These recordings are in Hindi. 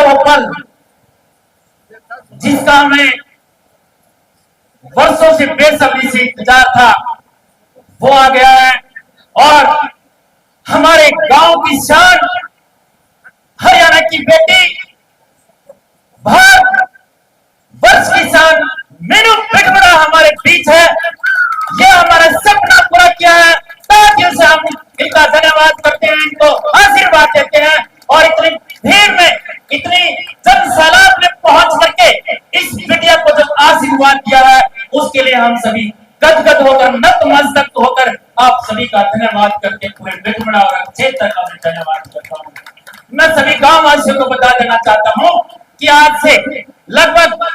वो पल जिसका हमें वर्षों से बेसब्री से इंतजार था, वो आ गया है। और हमारे गांव की शान, हरियाणा की बेटी, भारत वर्ष की शान मीनू भटमड़ा हमारे बीच है। ये हमारा सपना पूरा किया है। ताकि से हम इनका धन्यवाद करते हैं, इनको आशीर्वाद देते हैं। और इतनी भीड़ में, इतनी जनसैलाब में पहुंच करके इस बिटिया को जो आशीर्वाद दिया है, उसके लिए हम सभी गदगद होकर, नतमस्तक होकर आप सभी का धन्यवाद करके पूरे भटमड़ा और क्षेत्र का मैं धन्यवाद करता हूँ। मैं सभी गांव वासियों को बता देना चाहता हूँ कि आज से लगभग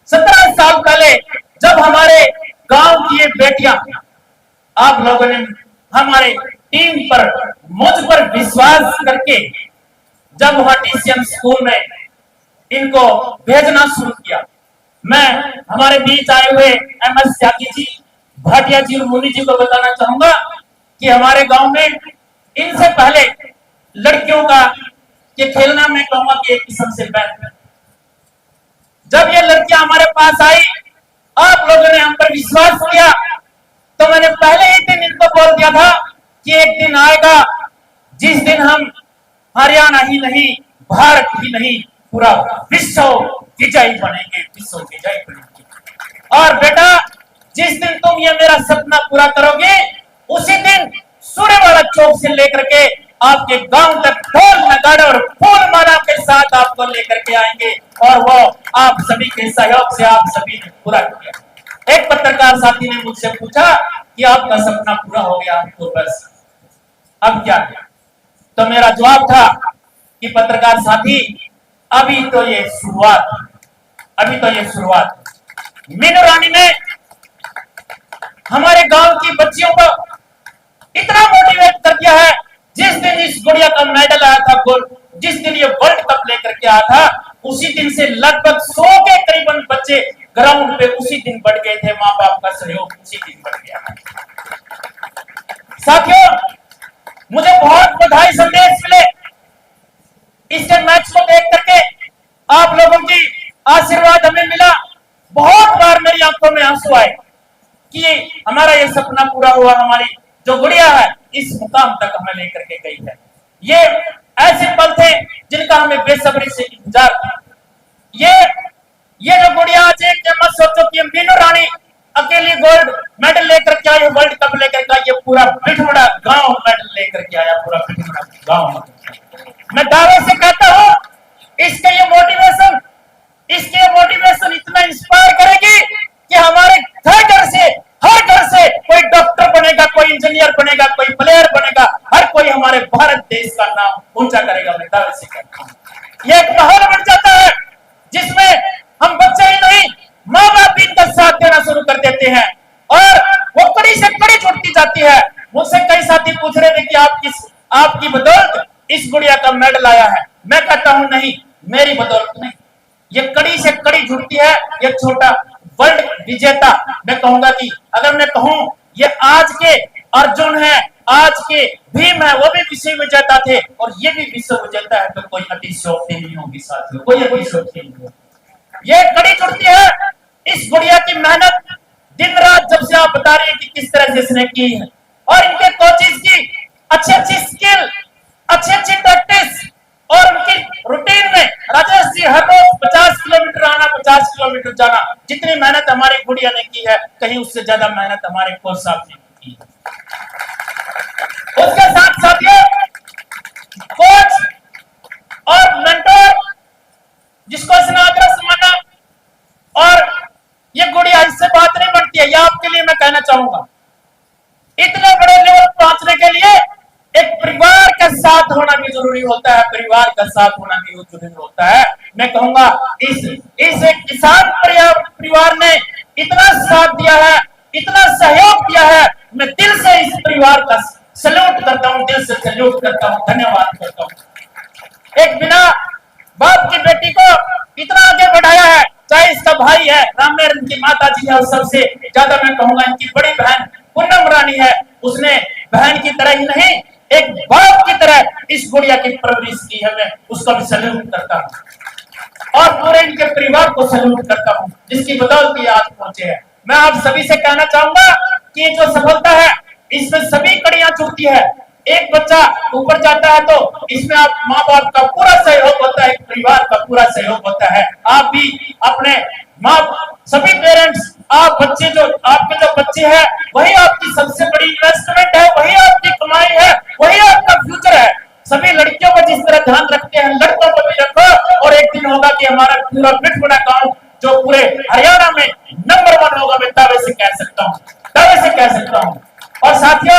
17 साल पहले जब हमारे गांव की ये बेटियां, आप लोगों ने हमारे टीम पर, मुझ पर विश्वास करके जब वहां टीसीएम स्कूल में इनको भेजना शुरू किया, मैं हमारे बीच आए हुए एमएस त्यागी जी, भाटिया जी और मुनि जी को बताना चाहूंगा कि हमारे गांव में इनसे पहले लड़कियों का ये खेलना, मैं कहूंगा कि एक किस्म से बैन। जब ये लड़कियां हमारे पास आई, आप लोगों ने हम पर विश्वास किया, तो मैंने पहले ही दिन इनको बोल दिया था कि एक दिन आएगा जिस दिन हम हरियाणा ही नहीं, भारत ही नहीं, पूरा विश्व विजयी बनेंगे, विश्व विजयी बनेंगे। और बेटा, जिस दिन तुम ये मेरा सपना पूरा करोगे, उसी दिन सूर्यवाड़ा चौक से लेकर के आपके गांव तक ढोल नगाड़े और फूल माला के साथ आपको लेकर के आएंगे। और वो आप सभी के सहयोग से आप सभी ने पूरा किया। एक पत्रकार साथी ने मुझसे पूछा कि आपका सपना पूरा हो गया, तो बस अब क्या? तो मेरा जवाब था कि पत्रकार साथी, अभी तो ये शुरुआत, अभी तो ये शुरुआत। मीनू रानी ने हमारे गांव की बच्चियों को इतना मोटिवेट कर दिया है। जिस दिन इस गुड़िया का मेडल आया था गोल्ड, जिस दिन ये वर्ल्ड कप लेकर के आया था, उसी दिन से लगभग 100 के करीबन बच्चे ग्राउंड पे उसी दिन बढ़ गए थे। माँ बाप का सहयोग उसी दिन बढ़ गया। साथियों, मुझे बहुत बधाई संदेश मिले इसके मैच को देख करके, आप लोगों की आशीर्वाद हमें मिला। बहुत बार मेरी आंखों में आंसू आए कि हमारा ये सपना पूरा हुआ, हमारी जो गुड़िया है इस मुकाम तक हमें लेकर के गई है। ये ऐसे पल थे जिनका हमें बेसब्री से इंतजार था। ये जो गुड़िया आज एक मत सोचो कि मीनू रानी अकेली गोल्ड मेडल लेकर के आई, वर्ल्ड कप लेकर के, ये पूरा भटमड़ा गांव मेडल लेकर के आया, पूरा भटमड़ा गांव। मैं दावे से कहता हूं, इसके ये मोटिवेशन इतना इंस्पायर करेगी कि हमारे हर घर से कोई डॉक्टर बनेगा, कोई इंजीनियर बनेगा, कोई प्लेयर बनेगा, हर कोई हमारे भारत देश का नाम ऊंचा करेगा। मैं दावे से कहता हूं, ये एक माहौल बन जाता है जिसमें हम बच्चे ही नहीं, माँ बाप भी इनका साथ देना शुरू कर देते हैं और वो कड़ी से कड़ी जुड़ती जाती है। मुझसे कई साथी पूछ रहे थे कि आपकी बदौलत इस गुड़िया का मेडल आया है। मैं कहता हूं नहीं, मेरी बदौलत नहीं, ये कड़ी से कड़ी जुड़ती है। ये छोटा वर्ल्ड विजेता, मैं कहूंगा कि अगर मैं कहूं, ये आज के अर्जुन है, आज के भीम है, वो भी विश्व विजेता थे और ये भी विश्व विजेता है, तो कोई अतिशयोक्ति नहीं होगी साथियों, कोई अतिशयोक्ति नहीं होगी। ये कड़ी जुड़ती है। इस गुड़िया की मेहनत दिन रात, जब से आप बता रहे हैं कि किस तरह से इसने की है, और इनके कोचेस की अच्छी स्किल, अच्छी प्रैक्टिस और उनकी रूटीन में, राजेश जी हर रोज 50 किलोमीटर आना, 50 किलोमीटर जाना, जितनी मेहनत हमारी गुड़िया ने की है, कहीं उससे ज्यादा मेहनत हमारे कोच साहब ने की है। उसके साथ साथियों, कोच और मेंटर जिसको इसने आदर्श माना, और ये गुड़िया, इससे बात नहीं बनती है। ये आपके लिए मैं कहना चाहूंगा, इतने बड़े लेवल पहुंचने के लिए एक परिवार का साथ होना भी जरूरी होता है, परिवार का साथ होना भी जरूरी होता है। मैं कहूंगा इस एक किसान परिवार ने इतना साथ दिया है, इतना सहयोग दिया है। मैं दिल से इस परिवार का सैल्यूट करता हूं, दिल से सैल्यूट करता हूं, धन्यवाद करता हूं। एक बिना बाप की बेटी को इतना आगे बढ़ाया है, चाहे इसका भाई है रामेर, इनकी माता जी है, और सबसे ज्यादा मैं कहूंगा इनकी बड़ी बहन पूनम रानी है। उसने बहन की तरह ही नहीं, एक बाप की तरह इस गुड़िया की परवरिश की है, मैं उसका भी सैल्यूट करता हूँ और पूरे इनके परिवार को सैल्यूट करता हूँ जिसकी बदौलत ये आज पहुंचे हैं। मैं आप सभी से कहना चाहूंगा कि ये जो सफलता है इसमें सभी कड़ियां जुड़ती है। एक बच्चा ऊपर जाता है तो इसमें आप माँ बाप का पूरा सहयोग होता है, परिवार का पूरा सहयोग होता है। आप भी अपने माँ सभी पेरेंट्स, आप बच्चे जो आपके जो बच्चे हैं वही आपकी सबसे बड़ी इन्वेस्टमेंट है, वही आपकी कमाई है, वही आपका फ्यूचर है। सभी लड़कियों को जिस तरह ध्यान रखते हैं लड़कों को भी रखो और एक दिन होगा कि हमारा पूरा बिठपुरा गांव जो पूरे हरियाणा में नंबर 1 होगा, मैं दावे से कह सकता हूँ, दावे से कह सकता हूँ। और साथियों,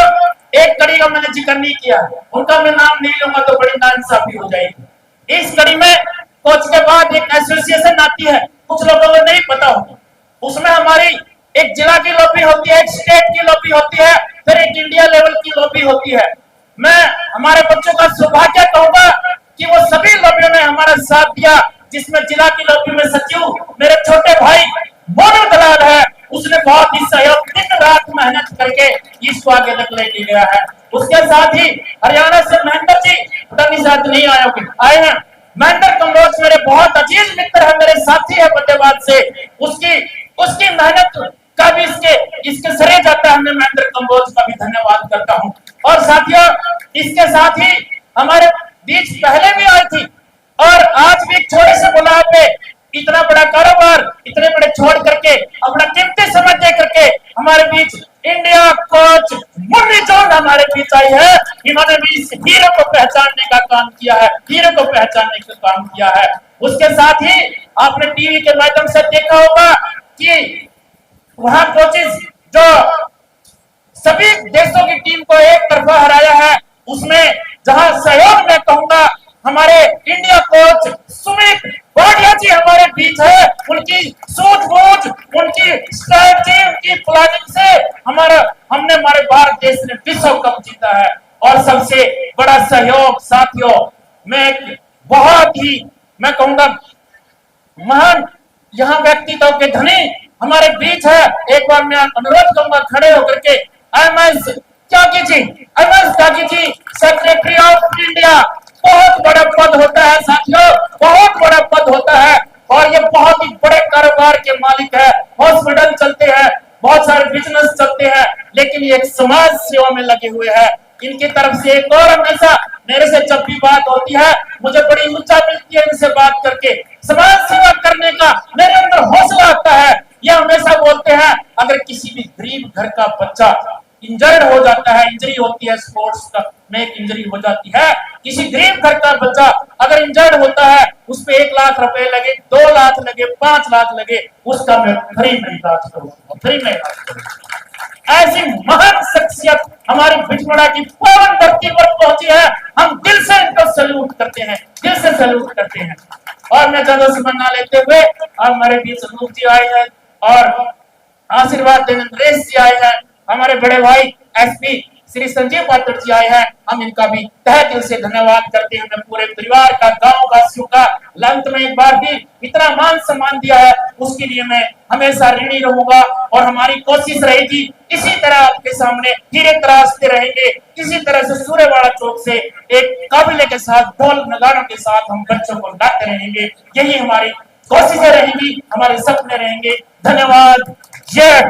एक कड़ी का मैंने जिक्र नहीं किया, उनका मैं नाम नहीं लूंगा तो बड़ी नाइंसाफी हो जाएगी। इस कड़ी में कोच के बाद एक एसोसिएशन आती है, कुछ लोगों को नहीं पता होगा। उसमें हमारी एक जिला की लॉबी होती है, एक स्टेट की लॉबी होती है, फिर एक इंडिया लेवल की लॉबी होती है। मैं हमारे बच्चों का सौभाग्य कहूंगा कि वो सभी लॉबियों ने हमारा साथ दिया, जिसमें जिला की लॉबी में सचिव मेरे छोटे भाई मोनू दलाल है, उसने बहुत ही सहयोग दिन रात मेहनत करके इसको आगे तक लेके गया है। उसके साथ ही हरियाणा से महेंद्र जी, पता साथ नहीं आए हैं, महेंद्र कम्बोज मेरे बहुत अजीज मित्र है, मेरे साथी है बल्लेबाज से, उसकी मेहनत का भी इसके सरे जाता है। मैं महेंद्र कम्बोज का भी धन्यवाद करता हूं। और साथियों, इसके साथ ही हमारे बीच पहले भी आई थी और आज भी छोटे से बुलाव पे इतना बड़ा कारोबार इतने बड़े छोड़ करके अपना कीमती समय दे करके हमारे बीच इंडिया कोच मुन्नी जॉन हमारे बीच आई है। इन्होंने भी इस हीरो को पहचानने का काम किया है, हीरो को पहचानने का काम किया है। उसके साथ ही आपने टीवी के माध्यम से देखा होगा कि वहां कोचेस जो सभी देशों की टीम को एक तरफा हराया है, उसमें जहां सहयोग मैं कहूंगा हमारे इंडिया कोच सुमित भाटिया जी हमारे बीच है। उनकी सूझबूझ, उनकी स्ट्रैटेजी, उनकी प्लानिंग से हमने हमारे भारत देश ने विश्व कप जीता है। और सबसे बड़ा सहयोग साथियों, मैं बहुत ही मैं कहूंगा महान यहाँ व्यक्तित्व के धनी हमारे बीच है। एक बार मैं अनुरोध करूंगा खड़े होकर के M S Tyagi ji, secretary of India. बहुत बड़ा पद होता है साथियों, बहुत बड़ा पद होता है और ये बहुत ही बड़े कारोबार के मालिक है। हॉस्पिटल चलते हैं, बहुत सारे बिजनेस चलते हैं, लेकिन ये एक समाज सेवा में लगे हुए हैं। इनकी तरफ से एक और हमेशा मेरे से जब भी बात होती है मुझे बड़ी ऊर्जा मिलती है इनसे बात करके, समाज सेवा करने का मेरे अंदर हौसला आता है। यह हमेशा बोलते हैं अगर किसी भी गरीब घर का बच्चा इंजर्ड हो जाता है, इंजरी होती है, स्पोर्ट्स का में एक इंजरी हो जाती है, किसी गरीब घर का बच्चा अगर इंजर्ड होता है, उस पे 1 लाख रुपए लगे, 2 लाख लगे, 5 लाख लगे, उसका मैं फ्री में इलाज करूंगा, फ्री में इलाज करूंगा। ऐसी महान शख्सियत हमारी बिजमड़ा की पावन धरती पर पहुंची है। हम दिल से इनको सैल्यूट करते हैं, दिल से सैल्यूट करते हैं। और मैं ज्यादा समय ना लेते हुए हमारे बीच अनूप जी आए हैं और आशीर्वाद देने नरेश जी आए हैं, हमारे बड़े भाई एसपी श्री संजीव पात्र जी आए हैं, हम इनका भी तहे दिल से धन्यवाद करते हैं। मैं पूरे परिवार का, गांव वासियों का लंत में एक बार भी इतना मान सम्मान दिया है, उसके लिए मैं हमेशा ऋणी रहूंगा। और हमारी कोशिश रहेगी इसी तरह आपके सामने हीरे तराशते रहेंगे, इसी तरह से सूर्यवाड़ा चौक से एक काबिले के साथ, ढोल नगाड़ों के साथ हम बच्चों को लाते रहेंगे। यही हमारी कोशिशें रहेंगी, हमारे सपने रहेंगे। धन्यवाद। जय